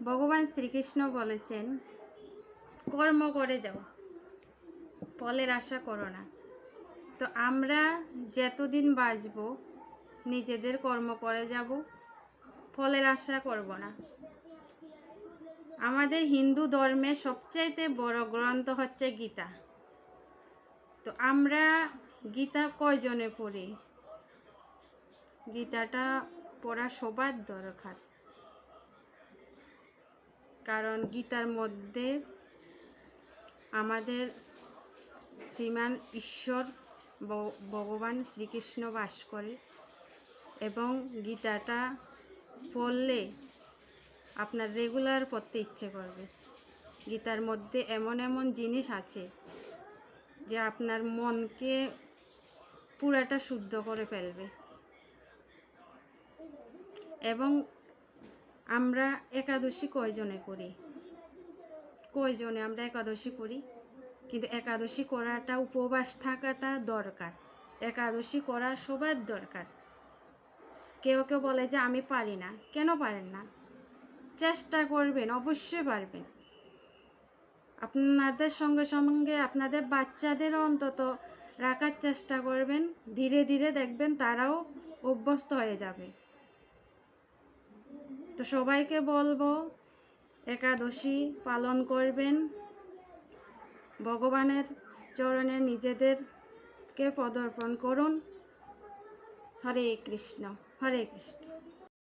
ভগবান শ্রীকৃষ্ণ বলেছেন, কর্ম করে যাও, ফলের আশা করো না। তো আমরা যতদিন বাঁচব নিজেদের কর্ম করে যাব, ফলের আশা করব না। আমাদের হিন্দু ধর্মের সবচাইতে বড় গ্রন্থ হচ্ছে গীতা। তো আমরা গীতা কয়জনে পড়ি? গীতাটা পড়া সবার দরকার, কারণ গীতার মধ্যে আমাদের শ্রীমান ঈশ্বর ভগবান শ্রীকৃষ্ণ বাস করে, এবং গীতাটা পড়লে আপনার রেগুলার পড়তে ইচ্ছে করবে। গীতার মধ্যে এমন এমন জিনিস আছে যে আপনার মনকে পুরাটা শুদ্ধ করে ফেলবে। এবং আমরা একাদশী কয়জনে করি? কয়জনে আমরা একাদশী করি? কিন্তু একাদশী করাটা, উপবাস থাকাটা দরকার। একাদশী করা সবার দরকার। কেউ কেউ বলে যে আমি পারি না। কেন পারেন না? চেষ্টা করবেন, অবশ্যই পারবেন। আপনাদের সঙ্গে সঙ্গে আপনাদের বাচ্চাদেরও অন্তত রাখার চেষ্টা করবেন। ধীরে ধীরে দেখবেন তারাও অভ্যস্ত হয়ে যাবে। তো সবাইকে বলবো একাদশী পালন করবেন, ভগবানের চরণে নিজেদেরকে পদার্পণ করুন। হরে কৃষ্ণ, হরে কৃষ্ণ।